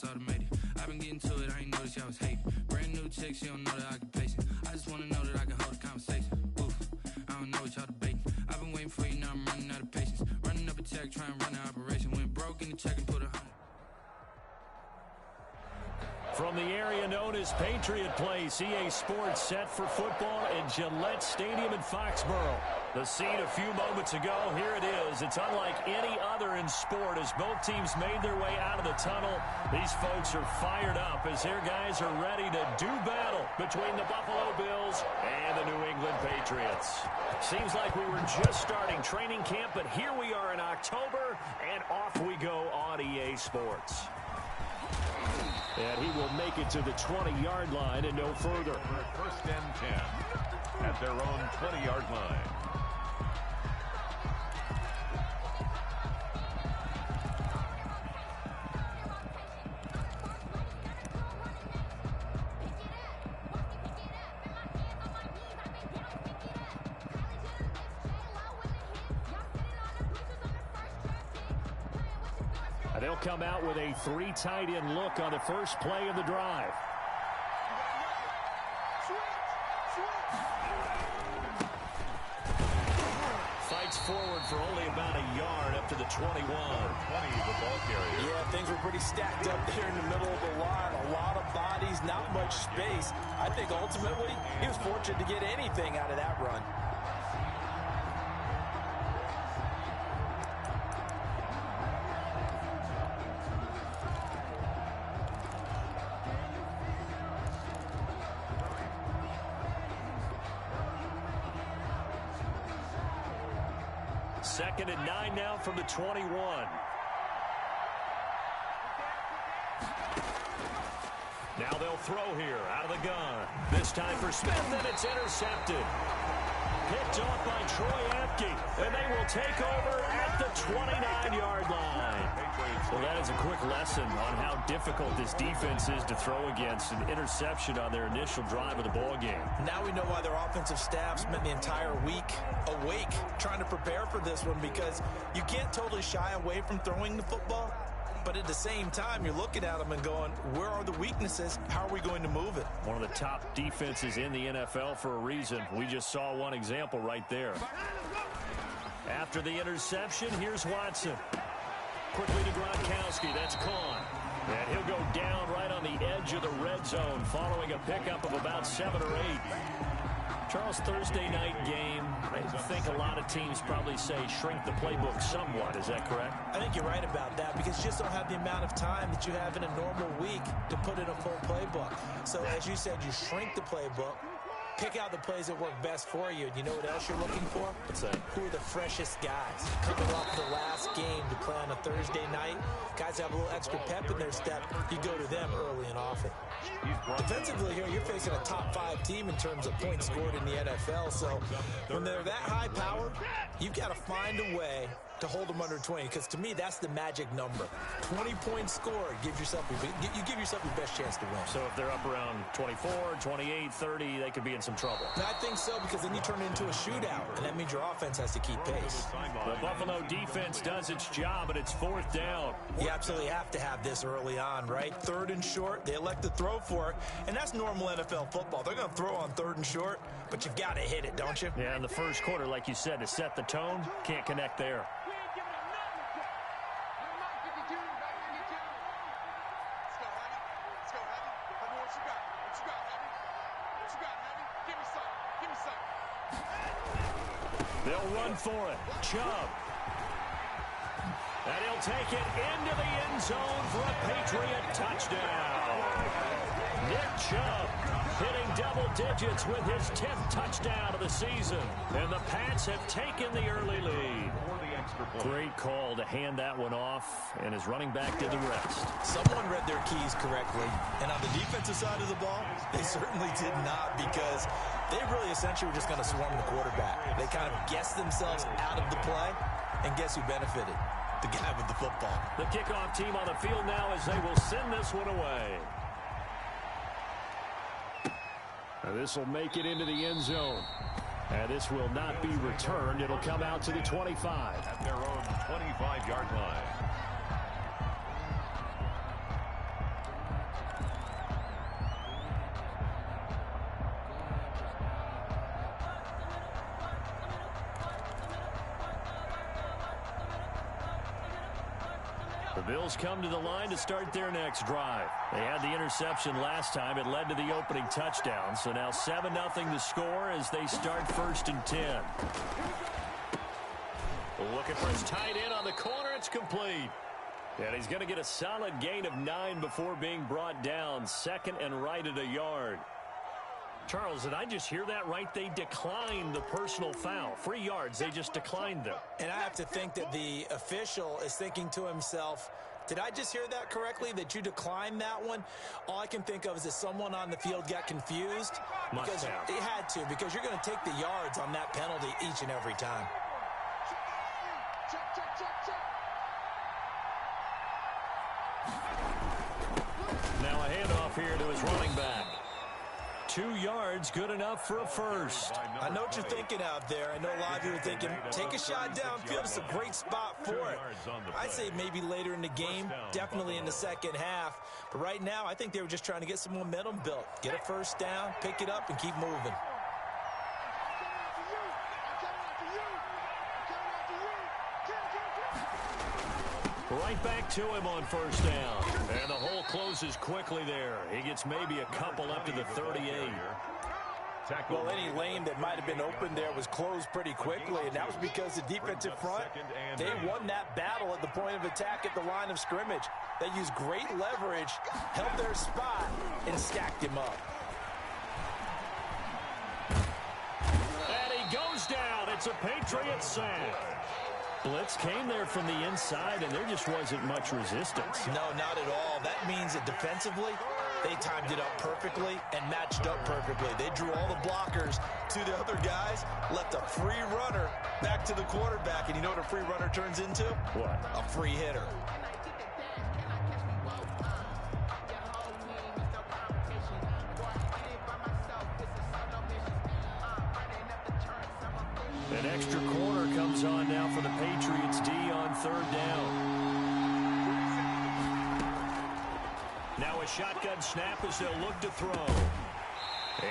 automated. I've been getting to it, I ain't noticed y'all was hating. Brand new chick, she don't know that I can pace it. I just wanna know that I can hold a conversation. Oof, I don't know what y'all debating. I've been waiting for you, now I'm running out of patience. Running up a check, trying to run an operation. Went broke in the check and put 100. From the area known as Patriot Place, EA Sports set for football in Gillette Stadium in Foxborough. The scene a few moments ago, here it is. It's unlike any other in sport as both teams made their way out of the tunnel. These folks are fired up as their guys are ready to do battle between the Buffalo Bills and the New England Patriots. Seems like we were just starting training camp, but here we are in October, and off we go on EA Sports. And he will make it to the 20-yard line and no further. First and 10 at their own 20-yard line. They'll come out with a 3 tight end look on the first play of the drive. Fights forward for only about a yard up to the 21. 20 the ball carrier. Yeah, things were pretty stacked up there in the middle of the line. A lot of bodies, not much space. I think ultimately he was fortunate to get anything out of that run. Second and 9 now from the 21. Now they'll throw here out of the gun. This time for Smith, and it's intercepted. Picked off by Troy Apke, and they will take over at the 29-yard line. Well, that is a quick lesson on how difficult this defense is to throw against. An interception on their initial drive of the ball game. Now we know why their offensive staff spent the entire week awake trying to prepare for this one, because you can't totally shy away from throwing the football. But at the same time, you're looking at them and going, where are the weaknesses? How are we going to move it? One of the top defenses in the NFL for a reason. We just saw one example right there. After the interception, here's Watson. Quickly to Gronkowski. That's Kahn. And he'll go down right on the edge of the red zone following a pickup of about 7 or 8. Charles, Thursday night game, I think a lot of teams probably say shrink the playbook somewhat. Is that correct? I think you're right about that, because you just don't have the amount of time that you have in a normal week to put in a full playbook. So as you said, you shrink the playbook, pick out the plays that work best for you. And you know what else you're looking for? What's that? Who are the freshest guys? Coming off the last game to play on a Thursday night, guys have a little extra pep in their step. You go to them early and often. Defensively here, you're facing a top 5 team in terms of points scored in the NFL. So when they're that high powered, you've got to find a way to hold them under 20, because to me, that's the magic number. 20 points scored, you give yourself your best chance to win. So if they're up around 24, 28, 30, they could be in some trouble. I think so, because then you turn it into a shootout, and that means your offense has to keep pace. The Buffalo defense does its job, and it's 4th down. You absolutely have to have this early on, right? 3rd and short, they elect to throw for it, and that's normal NFL football. They're going to throw on 3rd and short, but you've got to hit it, don't you? Yeah, in the first quarter, like you said, to set the tone, can't connect there. They'll run for it. Chubb. And he'll take it into the end zone for a Patriot touchdown. Nick Chubb hitting double digits with his 10th touchdown of the season. And the Pats have taken the early lead. Great call to hand that one off, and his running back did the rest. Someone read their keys correctly, and on the defensive side of the ball, they certainly did not, because they really essentially were just going to swarm the quarterback. They kind of guessed themselves out of the play, and guess who benefited? The guy with the football. The kickoff team on the field now as they will send this one away. This will make it into the end zone. And this will not be returned. It'll come out to the 25. At their own 25-yard line. The Bills come to the line to start their next drive. They had the interception last time. It led to the opening touchdown. So now 7-0 the score as they start 1st and 10. Looking for his tight end on the corner. It's complete. And he's going to get a solid gain of 9 before being brought down. 2nd and right at a yard. Charles, did I just hear that right? They declined the personal foul. 3 yards, they just declined them. And I have to think that the official is thinking to himself, did I just hear that correctly, that you declined that one? All I can think of is that someone on the field got confused. Because he had to, because you're going to take the yards on that penalty each and every time. Now a handoff here to his running back. 2 yards, good enough for a first. I know what you're thinking out there. I know a lot of you are thinking, take a shot downfield. It's a great spot for it. I'd say maybe later in the game, definitely in the second half. But right now, I think they were just trying to get some momentum built. Get a first down, pick it up, and keep moving. Right back to him on first down. And the hole closes quickly there. He gets maybe a couple up to the 38. Well, any lane that might have been open there was closed pretty quickly, and that was because the defensive front, they won that battle at the point of attack at the line of scrimmage. They used great leverage, held their spot, and stacked him up. And he goes down. It's a Patriots sack. Blitz came there from the inside, and there just wasn't much resistance. No, not at all. That means that defensively, they timed it up perfectly and matched up perfectly. They drew all the blockers to the other guys, left a free runner back to the quarterback. And you know what a free runner turns into? What? A free hitter. An extra corner comes on now for the Patriots D on 3rd down. Now a shotgun snap as they'll look to throw.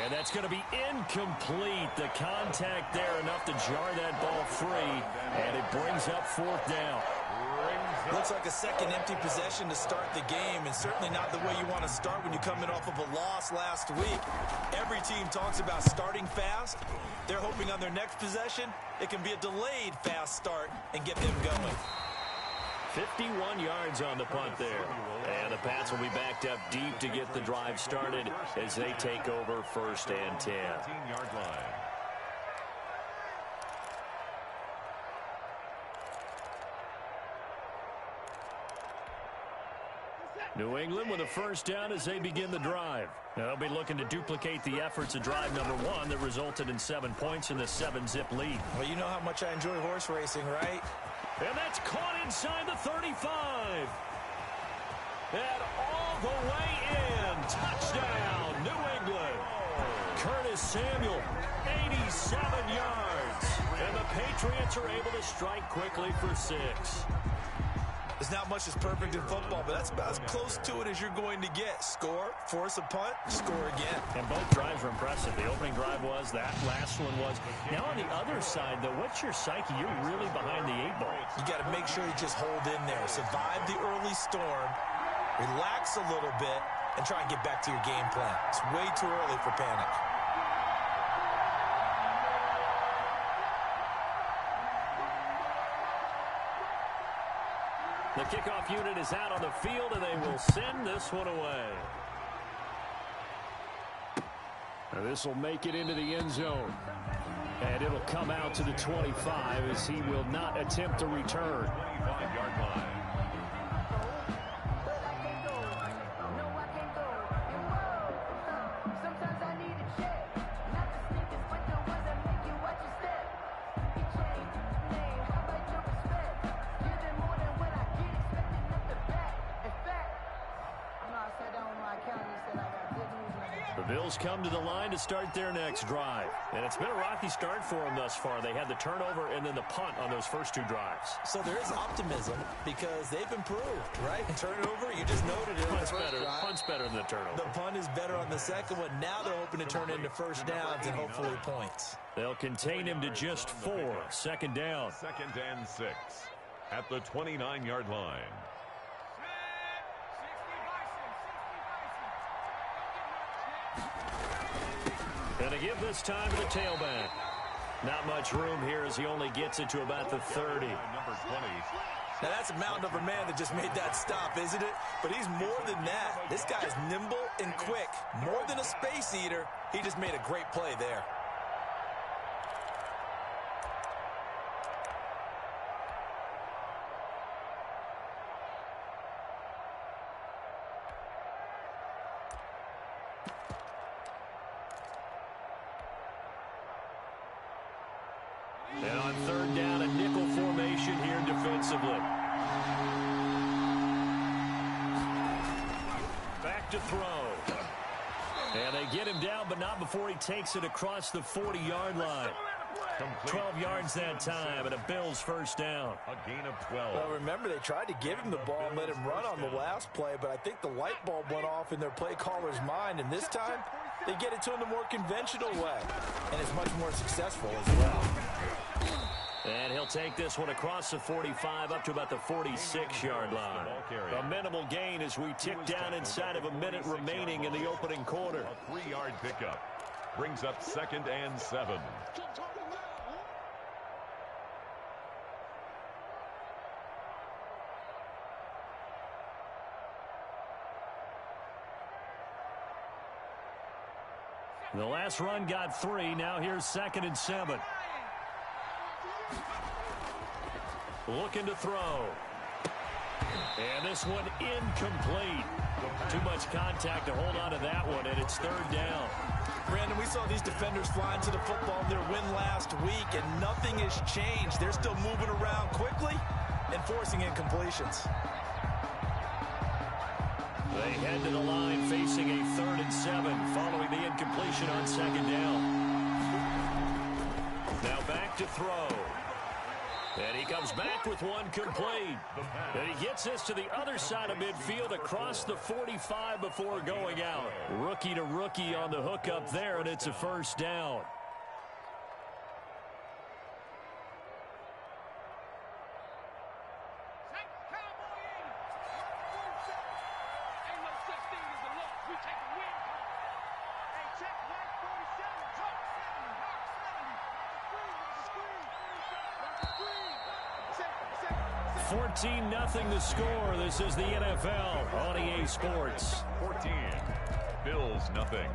And that's going to be incomplete. The contact there enough to jar that ball free. And it brings up 4th down. Looks like a second empty possession to start the game, and certainly not the way you want to start when you're coming off of a loss last week. Every team talks about starting fast. They're hoping on their next possession, it can be a delayed fast start and get them going. 51 yards on the punt there. And the Pats will be backed up deep to get the drive started as they take over 1st and 10. 15-yard line. New England with a first down as they begin the drive. Now they'll be looking to duplicate the efforts of drive number 1 that resulted in 7 points in the 7-zip lead. Well, you know how much I enjoy horse racing, right? And that's caught inside the 35. And all the way in. Touchdown, New England. Curtis Samuel, 87 yards. And the Patriots are able to strike quickly for 6. There's not much that's perfect in football, but that's about as close to it as you're going to get. Score, force a punt, score again. And both drives were impressive. The opening drive was, that last one was. Now on the other side, though, what's your psyche? You're really behind the 8 ball. You got to make sure you just hold in there. Survive the early storm, relax a little bit, and try and get back to your game plan. It's way too early for panic. The kickoff unit is out on the field, and they will send this one away. This will make it into the end zone. And it'll come out to the 25 as he will not attempt to return. 25-yard line. Bills come to the line to start their next drive. And it's been a rocky start for them thus far. They had the turnover and then the punt on those first 2 drives. So there is optimism because they've improved, right? Turnover, you just noted it. Punt's better than the turnover. The punt is better on the second one. Now they're hoping to turn into first downs and hopefully points. They'll contain him to just 4. 2nd down. 2nd and 6 at the 29-yard line. give this time to the tailback. Not much room here as he only gets it to about the 30. Number 20. Now, that's a mountain of a man that just made that stop, isn't it? But he's more than that. This guy's nimble and quick. More than a space eater, he just made a great play there. And on third down, a nickel formation here defensively. Back to throw. And they get him down, but not before he takes it across the 40-yard line. 12 yards that time, and a Bills first down. A gain of 12. Well, remember, they tried to give him the ball and let him run on the last play, but I think the light bulb went off in their play caller's mind, and this time they get it to him the more conventional way, and it's much more successful as well. And he'll take this one across the 45 up to about the 46-yard line. A minimal gain as we tick down inside of a minute remaining in the opening quarter. A 3-yard pickup brings up 2nd and 7. The last run got 3. Now here's 2nd and 7. Looking to throw. And this one incomplete. Too much contact to hold on to that one, and it's third down. Brandon, we saw these defenders flying to the football in their win last week, and nothing has changed. They're still moving around quickly and forcing incompletions. They head to the line facing a 3rd and 7 following the incompletion on 2nd down. Now back to throw. And he comes back with one complete. And he gets this to the other side of midfield across the 45 before going out. Rookie to rookie on the hook up there, and it's a first down. Nothing the score. This is the NFL on EA Sports. 14. Bills nothing.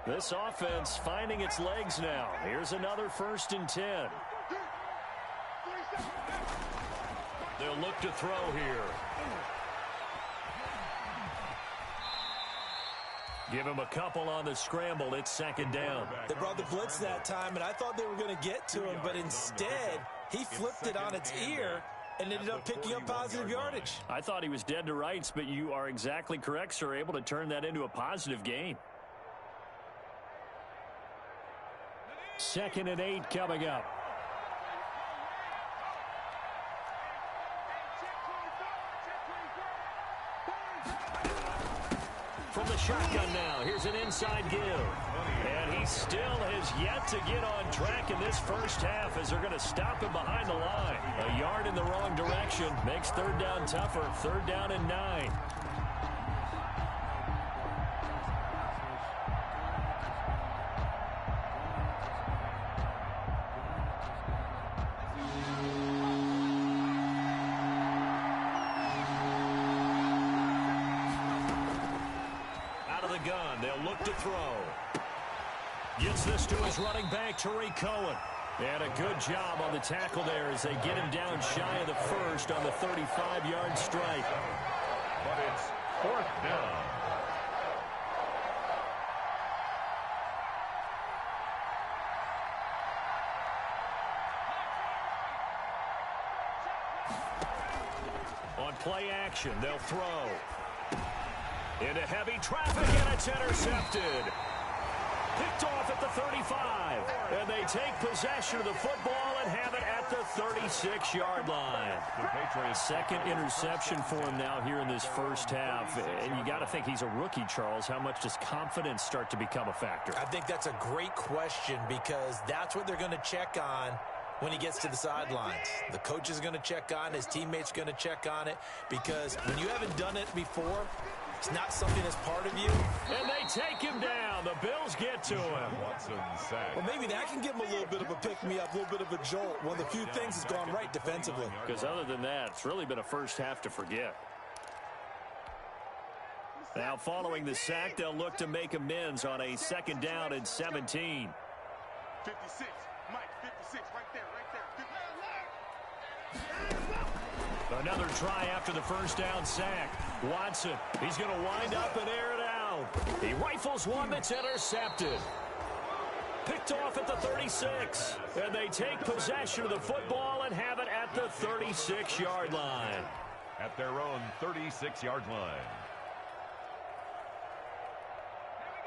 This offense finding its legs now. Here's another 1st and 10. They'll look to throw here. Give him a couple on the scramble. It's 2nd down. They brought the blitz that time, and I thought they were going to get to him, but instead he flipped it on its ear and ended up picking up positive yardage. I thought he was dead to rights, but you are exactly correct, sir. Able to turn that into a positive gain. 2nd and 8 coming up. From the shotgun now, here's an inside give. And he still has yet to get on track in this first half as they're going to stop him behind the line. A yard in the wrong direction makes third down tougher. 3rd down and 9. Gets this to his running back, Tariq Cohen. And a good job on the tackle there as they get him down shy of the 1st on the 35-yard strike. But it's 4th down. On play action, they'll throw. Into heavy traffic, and it's intercepted. Picked off at the 35. And they take possession of the football and have it at the 36-yard line. Second interception for him now here in this first half. And you got to think he's a rookie, Charles. How much does confidence start to become a factor? I think that's a great question because that's what they're going to check on when he gets to the sidelines. The coach is going to check on, his teammates are going to check on it, because when you haven't done it before, it's not something that's part of you. And they take him down. The Bills get to him. Well, maybe that can give him a little bit of a pick-me-up, a little bit of a jolt. One of the few things that's gone right defensively. Because other than that, it's really been a first half to forget. Now, following the sack, they'll look to make amends on a second down and 17. 56. Mike, 56, right there. Another try after the first down sack. Watson, he's going to wind up and air it out. He rifles one that's intercepted. Picked off at the 36. And they take possession of the football and have it at the 36-yard line. At their own 36-yard line.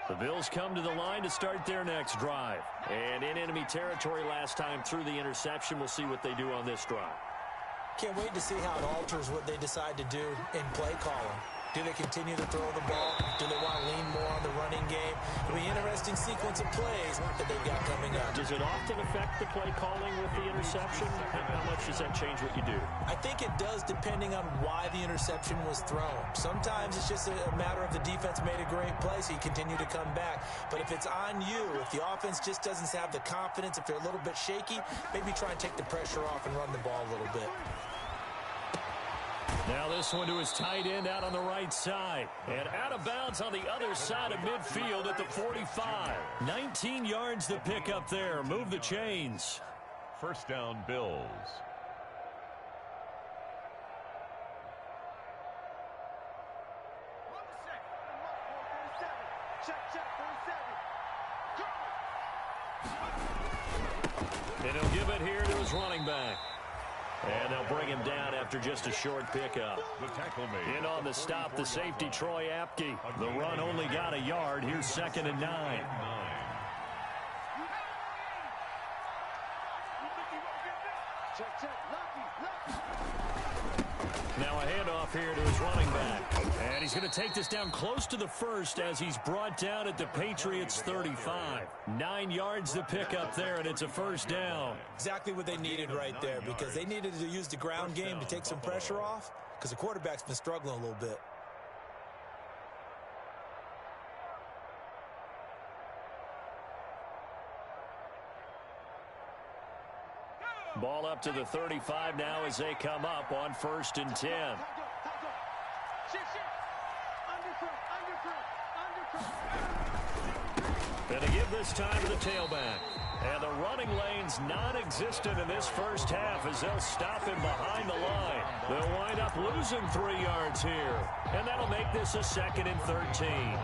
The Bills come to the line to start their next drive. And in enemy territory last time through the interception. We'll see what they do on this drive. Can't wait to see how it alters what they decide to do in play calling. Do they continue to throw the ball? Do they want to lean more on the running game? It'll be an interesting sequence of plays that they've got coming up. Does it often affect the play calling with the interception? How much does that change what you do? I think it does depending on why the interception was thrown. Sometimes it's just a matter of the defense made a great play, so you continue to come back. But if it's on you, if the offense just doesn't have the confidence, if they're a little bit shaky, maybe try and take the pressure off and run the ball a little bit. Now this one to his tight end out on the right side. And out of bounds on the other side of midfield at the 45. 19 yards to pick up there. Move the chains. First down, Bills. And he'll give it here to his running back. And they'll bring him down after just a short pickup. The tackle made. In on the stop, the safety, Troy Apke. The run only got a yard. Here's 2nd and 9. Now a handoff here to his running back. And he's going to take this down close to the first as he's brought down at the Patriots' 35. 9 yards to pick up there, and it's a first down. Exactly what they needed right there, because they needed to use the ground game to take some pressure off, because the quarterback's been struggling a little bit. Ball up to the 35 now as they come up on 1st and 10. And they give this time to the tailback. And the running lane's non-existent in this first half as they'll stop him behind the line. They'll wind up losing 3 yards here. And that'll make this a 2nd and 13.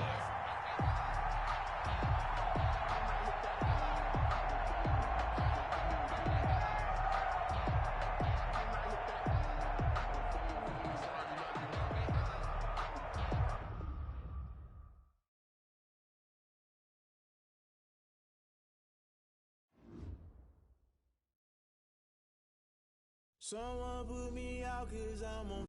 Someone put me out 'cause I'm on